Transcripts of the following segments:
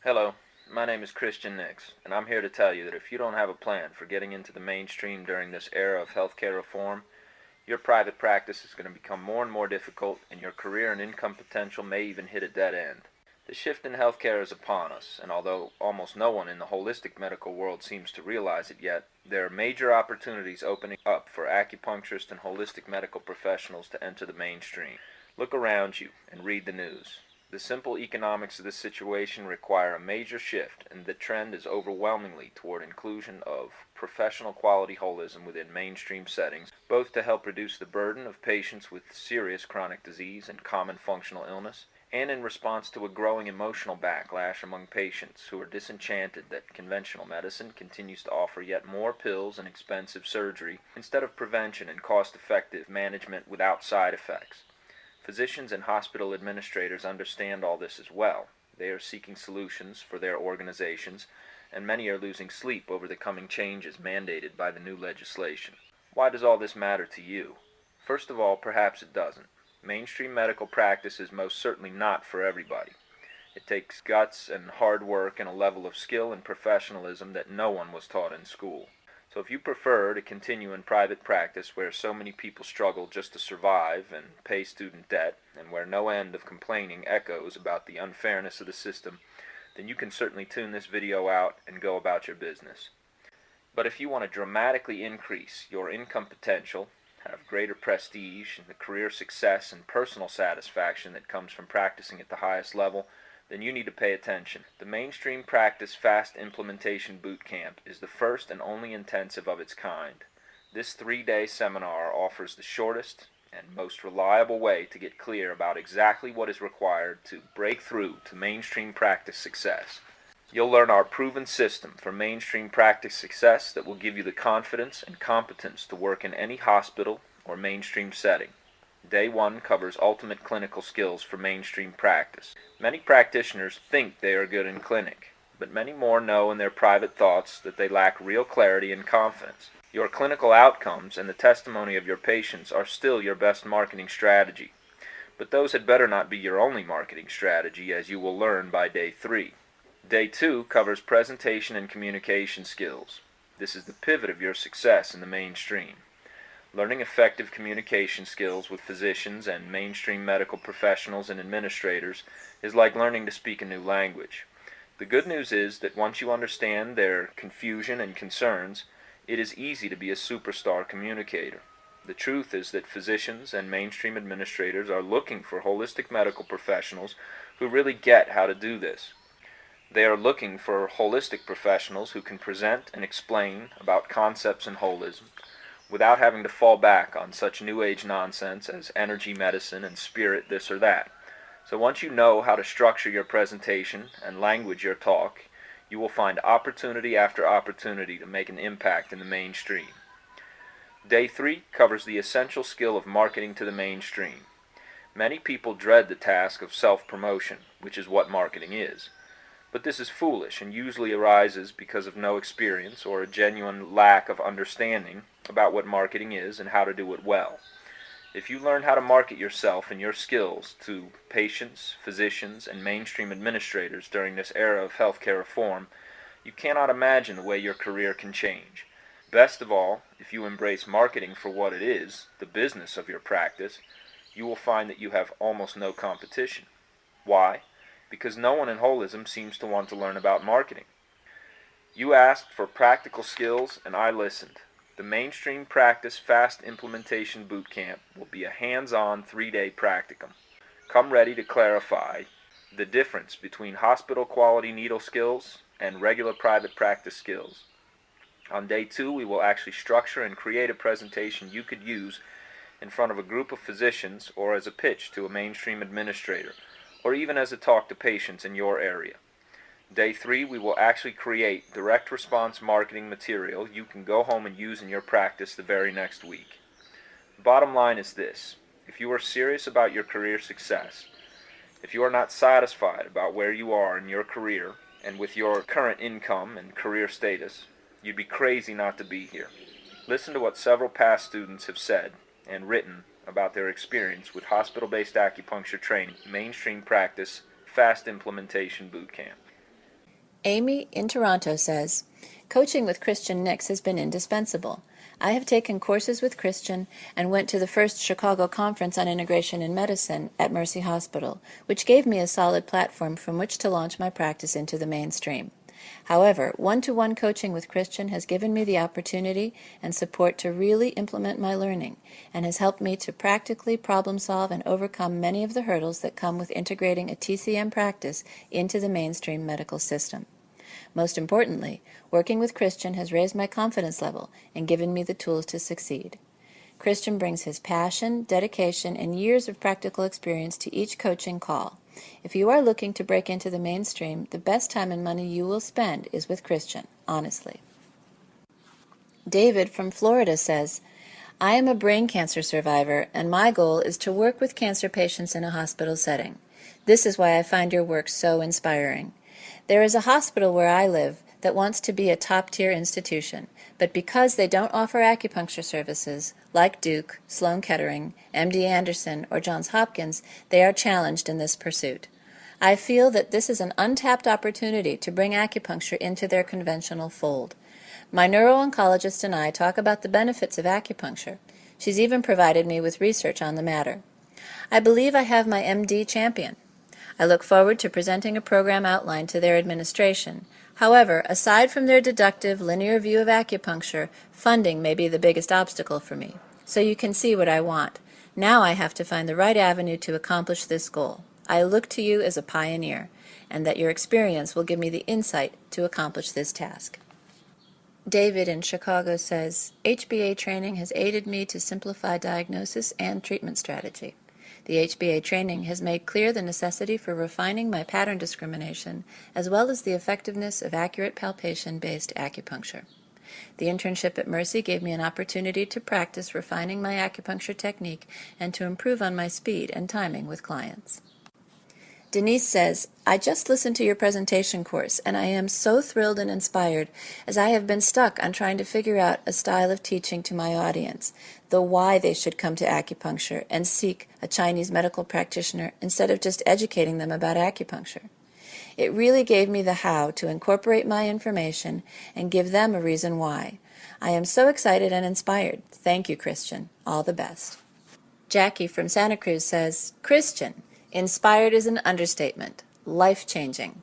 Hello, my name is Christian Nix, and I'm here to tell you that if you don't have a plan for getting into the mainstream during this era of healthcare reform, your private practice is going to become more and more difficult, and your career and income potential may even hit a dead end. The shift in healthcare is upon us, and although almost no one in the holistic medical world seems to realize it yet, there are major opportunities opening up for acupuncturists and holistic medical professionals to enter the mainstream. Look around you and read the news. The simple economics of this situation require a major shift, and the trend is overwhelmingly toward inclusion of professional quality holism within mainstream settings, both to help reduce the burden of patients with serious chronic disease and common functional illness, and in response to a growing emotional backlash among patients who are disenchanted that conventional medicine continues to offer yet more pills and expensive surgery instead of prevention and cost-effective management without side effects. Physicians and hospital administrators understand all this as well. They are seeking solutions for their organizations, and many are losing sleep over the coming changes mandated by the new legislation. Why does all this matter to you? First of all, perhaps it doesn't. Mainstream medical practice is most certainly not for everybody. It takes guts and hard work and a level of skill and professionalism that no one was taught in school. So if you prefer to continue in private practice where so many people struggle just to survive and pay student debt, and where no end of complaining echoes about the unfairness of the system, then you can certainly tune this video out and go about your business. But if you want to dramatically increase your income potential, have greater prestige and the career success and personal satisfaction that comes from practicing at the highest level, then you need to pay attention. The Mainstream Practice Fast Implementation Boot Camp is the first and only intensive of its kind. This 3-day seminar offers the shortest and most reliable way to get clear about exactly what is required to break through to mainstream practice success. You'll learn our proven system for mainstream practice success that will give you the confidence and competence to work in any hospital or mainstream setting. Day 1 covers ultimate clinical skills for mainstream practice. Many practitioners think they are good in clinic, but many more know in their private thoughts that they lack real clarity and confidence. Your clinical outcomes and the testimony of your patients are still your best marketing strategy, but those had better not be your only marketing strategy, as you will learn by Day 3. Day 2 covers presentation and communication skills. This is the pivot of your success in the mainstream. Learning effective communication skills with physicians and mainstream medical professionals and administrators is like learning to speak a new language. The good news is that once you understand their confusion and concerns, it is easy to be a superstar communicator. The truth is that physicians and mainstream administrators are looking for holistic medical professionals who really get how to do this. They are looking for holistic professionals who can present and explain about concepts in holism without having to fall back on such new age nonsense as energy medicine and spirit this or that. So once you know how to structure your presentation and language your talk, you will find opportunity after opportunity to make an impact in the mainstream. Day 3 covers the essential skill of marketing to the mainstream. Many people dread the task of self-promotion, which is what marketing is. But this is foolish and usually arises because of no experience or a genuine lack of understanding about what marketing is and how to do it well. If you learn how to market yourself and your skills to patients, physicians, and mainstream administrators during this era of healthcare reform, you cannot imagine the way your career can change. Best of all, if you embrace marketing for what it is, the business of your practice, you will find that you have almost no competition. Why? Because no one in holism seems to want to learn about marketing. You asked for practical skills, and I listened. The Mainstream Practice Fast Implementation Boot Camp will be a hands-on 3-day practicum. Come ready to clarify the difference between hospital-quality needle skills and regular private practice skills. On Day 2, we will actually structure and create a presentation you could use in front of a group of physicians or as a pitch to a mainstream administrator, or even as a talk to patients in your area. Day 3, we will actually create direct response marketing material you can go home and use in your practice the very next week. The bottom line is this: if you are serious about your career success, if you are not satisfied about where you are in your career and with your current income and career status, you'd be crazy not to be here. Listen to what several past students have said and written about their experience with hospital-based acupuncture training, mainstream practice, fast implementation boot camp. Amy in Toronto says, coaching with Christian Nix has been indispensable. I have taken courses with Christian and went to the first Chicago Conference on Integration in Medicine at Mercy Hospital, which gave me a solid platform from which to launch my practice into the mainstream. However, one-to-one coaching with Christian has given me the opportunity and support to really implement my learning and has helped me to practically problem solve and overcome many of the hurdles that come with integrating a TCM practice into the mainstream medical system. Most importantly, working with Christian has raised my confidence level and given me the tools to succeed. Christian brings his passion, dedication, and years of practical experience to each coaching call. If you are looking to break into the mainstream, the best time and money you will spend is with Christian, honestly. David from Florida says, I am a brain cancer survivor, and my goal is to work with cancer patients in a hospital setting. This is why I find your work so inspiring. There is a hospital where I live that wants to be a top-tier institution, but because they don't offer acupuncture services, like Duke, Sloan Kettering, MD Anderson, or Johns Hopkins, they are challenged in this pursuit. I feel that this is an untapped opportunity to bring acupuncture into their conventional fold. My neuro-oncologist and I talk about the benefits of acupuncture. She's even provided me with research on the matter. I believe I have my MD champion. I look forward to presenting a program outline to their administration. However, aside from their deductive, linear view of acupuncture, funding may be the biggest obstacle for me. So you can see what I want. Now I have to find the right avenue to accomplish this goal. I look to you as a pioneer, and that your experience will give me the insight to accomplish this task. David in Chicago says, HBA training has aided me to simplify diagnosis and treatment strategy. The HBA training has made clear the necessity for refining my pattern discrimination, as well as the effectiveness of accurate palpation-based acupuncture. The internship at Mercy gave me an opportunity to practice refining my acupuncture technique and to improve on my speed and timing with clients. Denise says, I just listened to your presentation course, and I am so thrilled and inspired as I have been stuck on trying to figure out a style of teaching to my audience, the why they should come to acupuncture and seek a Chinese medical practitioner instead of just educating them about acupuncture. It really gave me the how to incorporate my information and give them a reason why. I am so excited and inspired. Thank you, Christian. All the best. Jackie from Santa Cruz says, Christian, inspired is an understatement. Life-changing.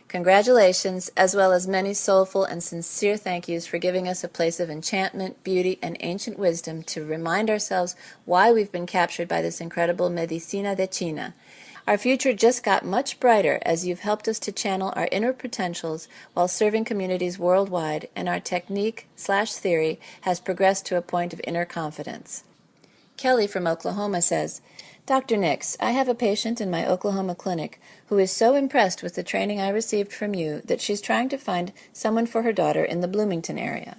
Congratulations, as well as many soulful and sincere thank yous for giving us a place of enchantment, beauty, and ancient wisdom to remind ourselves why we've been captured by this incredible Medicina de China. Our future just got much brighter as you've helped us to channel our inner potentials while serving communities worldwide, and our technique/theory has progressed to a point of inner confidence. Kelly from Oklahoma says, Dr. Nix, I have a patient in my Oklahoma clinic who is so impressed with the training I received from you that she's trying to find someone for her daughter in the Bloomington area.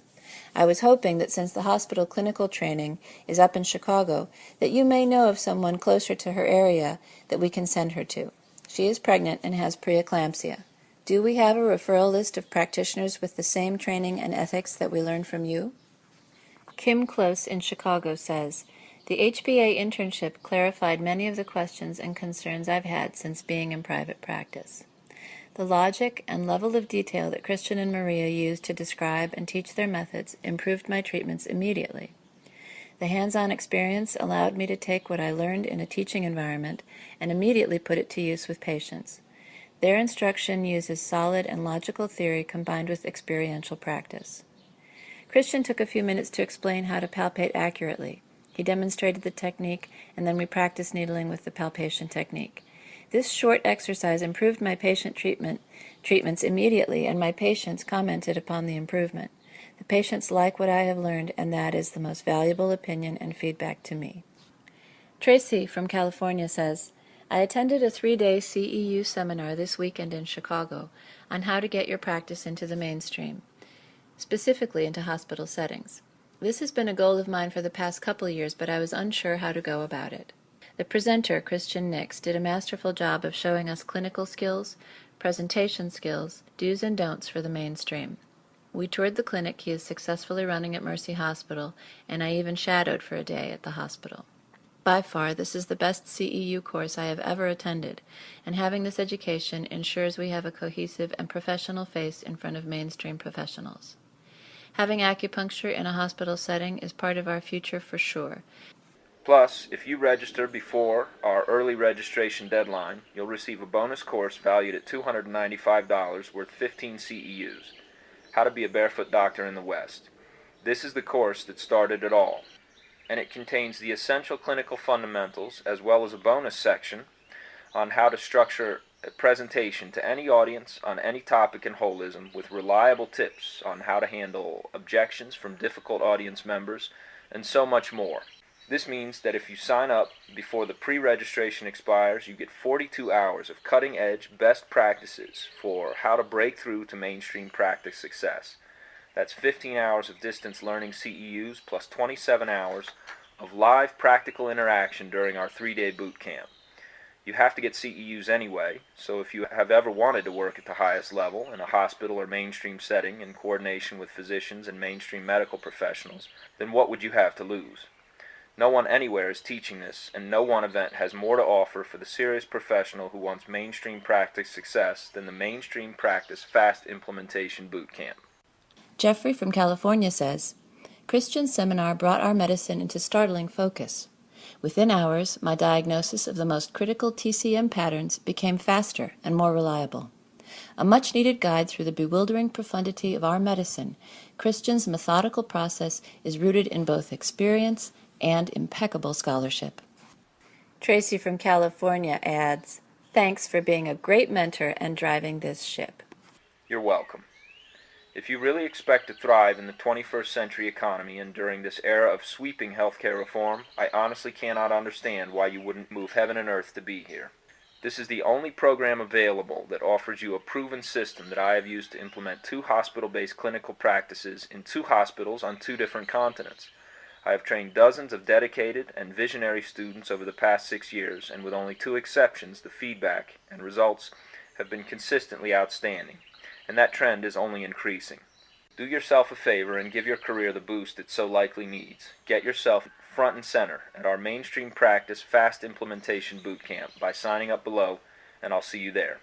I was hoping that since the hospital clinical training is up in Chicago, that you may know of someone closer to her area that we can send her to. She is pregnant and has preeclampsia. Do we have a referral list of practitioners with the same training and ethics that we learned from you? Kim Close in Chicago says, the HBA internship clarified many of the questions and concerns I've had since being in private practice. The logic and level of detail that Christian and Maria used to describe and teach their methods improved my treatments immediately. The hands-on experience allowed me to take what I learned in a teaching environment and immediately put it to use with patients. Their instruction uses solid and logical theory combined with experiential practice. Christian took a few minutes to explain how to palpate accurately. He demonstrated the technique, and then we practiced needling with the palpation technique. This short exercise improved my patient treatments immediately, and my patients commented upon the improvement. The patients like what I have learned, and that is the most valuable opinion and feedback to me. Tracy from California says, I attended a 3-day CEU seminar this weekend in Chicago on how to get your practice into the mainstream, specifically into hospital settings. This has been a goal of mine for the past couple of years, but I was unsure how to go about it. The presenter, Christian Nix, did a masterful job of showing us clinical skills, presentation skills, do's and don'ts for the mainstream. We toured the clinic he is successfully running at Mercy Hospital, and I even shadowed for a day at the hospital. By far, this is the best CEU course I have ever attended, and having this education ensures we have a cohesive and professional face in front of mainstream professionals. Having acupuncture in a hospital setting is part of our future for sure. Plus, if you register before our early registration deadline, you'll receive a bonus course valued at $295 worth 15 CEUs, How to Be a Barefoot Doctor in the West. This is the course that started it all, and it contains the essential clinical fundamentals as well as a bonus section on how to structure a presentation to any audience on any topic in holism with reliable tips on how to handle objections from difficult audience members and so much more. This means that if you sign up before the pre-registration expires, you get 42 hours of cutting-edge best practices for how to break through to mainstream practice success. That's 15 hours of distance learning CEUs plus 27 hours of live practical interaction during our 3-day boot camp. You have to get CEUs anyway, so if you have ever wanted to work at the highest level in a hospital or mainstream setting in coordination with physicians and mainstream medical professionals, then what would you have to lose? No one anywhere is teaching this, and no one event has more to offer for the serious professional who wants mainstream practice success than the Mainstream Practice Fast Implementation Boot Camp. Jeffrey from California says, Christian's seminar brought our medicine into startling focus. Within hours, my diagnosis of the most critical TCM patterns became faster and more reliable. A much-needed guide through the bewildering profundity of our medicine, Christian's methodical process is rooted in both experience and impeccable scholarship. Tracy from California adds, Thanks for being a great mentor and driving this ship. You're welcome. If you really expect to thrive in the 21st century economy and during this era of sweeping healthcare reform, I honestly cannot understand why you wouldn't move heaven and earth to be here. This is the only program available that offers you a proven system that I have used to implement 2 hospital-based clinical practices in 2 hospitals on 2 different continents. I have trained dozens of dedicated and visionary students over the past 6 years, and with only 2 exceptions, the feedback and results have been consistently outstanding, and that trend is only increasing. Do yourself a favor and give your career the boost it so likely needs. Get yourself front and center at our Mainstream Practice Fast Implementation Boot Camp by signing up below, and I'll see you there.